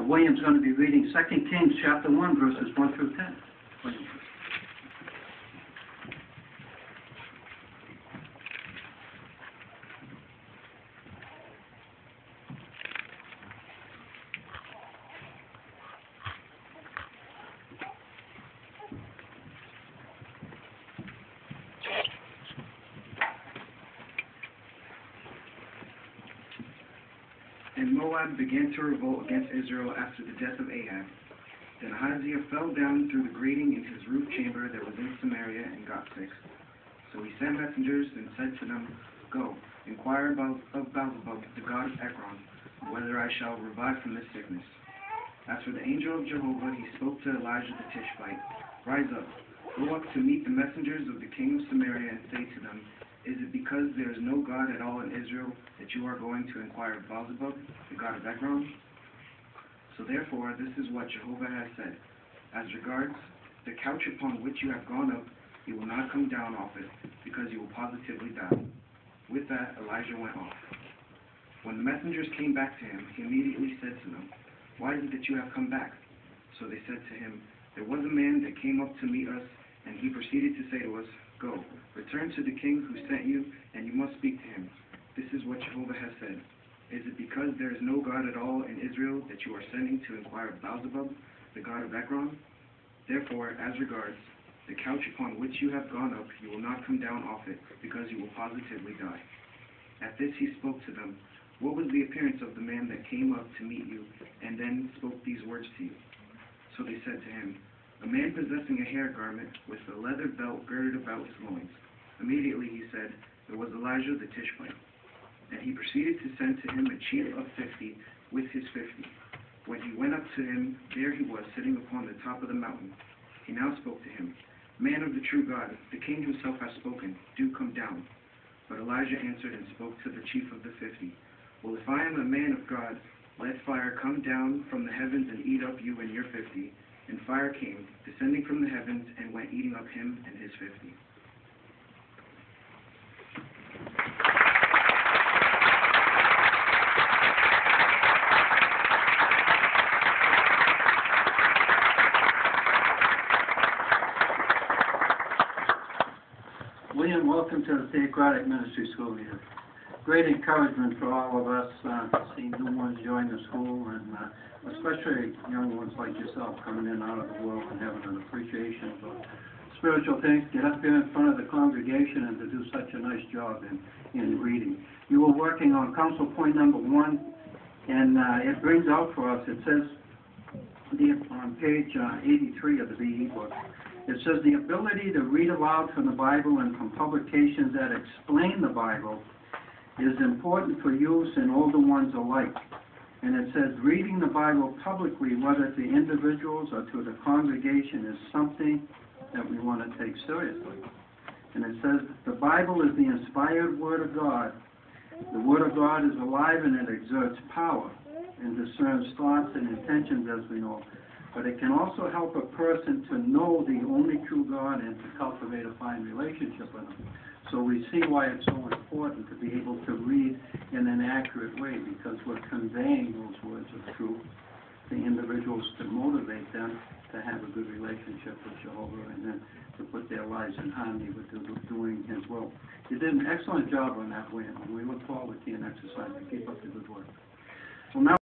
William's going to be reading 2 Kings chapter 1, verses 1 through 10. William. And Moab began to revolt against Israel after the death of Ahab. Then Ahaziah fell down through the grating in his roof chamber that was in Samaria and got sick. So he sent messengers and said to them, Go, inquire of Baalzebub, the god of Ekron, whether I shall revive from this sickness. As for the angel of Jehovah, he spoke to Elijah the Tishbite, Rise up, go up to meet the messengers of the king of Samaria and say to them, Is it because there is no God at all in Israel that you are going to inquire of Baalzebub, the god of Ekron? So therefore, this is what Jehovah has said. As regards the couch upon which you have gone up, you will not come down off it, because you will positively die. With that, Elijah went off. When the messengers came back to him, he immediately said to them, Why is it that you have come back? So they said to him, There was a man that came up to meet us, and he proceeded to say to us, Go, return to the king who sent you, and you must speak to him. This is what Jehovah has said. Is it because there is no God at all in Israel that you are sending to inquire of Baalzebub, the god of Ekron? Therefore, as regards the couch upon which you have gone up, you will not come down off it, because you will positively die. At this he spoke to them, What was the appearance of the man that came up to meet you, and then spoke these words to you? So they said to him, A man possessing a hair garment with a leather belt girded about his loins. Immediately he said, It was Elijah the Tishbite. And he proceeded to send to him a chief of 50 with his 50. When he went up to him, there he was sitting upon the top of the mountain. He now spoke to him, Man of the true God, the king himself has spoken, do come down. But Elijah answered and spoke to the chief of the 50, Well, if I am a man of God, let fire come down from the heavens and eat up you and your 50. And fire came, descending from the heavens, and went eating up him and his 50. William, welcome to the Theocratic Ministry School year. Great encouragement for all of us seeing new ones join the school, and especially young ones like yourself coming in out of the world and having an appreciation for spiritual things. Get up here in front of the congregation and to do such a nice job in reading. You were working on council point number 1, and it brings out for us, it says on page 83 of the BE book, it says the ability to read aloud from the Bible and from publications that explain the Bible is important for use in older ones alike. And it says reading the Bible publicly, whether to individuals or to the congregation, is something that we want to take seriously. And it says the Bible is the inspired Word of God. The Word of God is alive and it exerts power and discerns thoughts and intentions, as we know. But it can also help a person to know the only true God and to cultivate a fine relationship with Him. So we see why it's so important to be able to read in an accurate way, because we're conveying those words of truth to individuals to motivate them to have a good relationship with Jehovah and then to put their lives in harmony with doing His will. You did an excellent job on that, William, and we look forward to your exercise. Keep up the good work. Well, now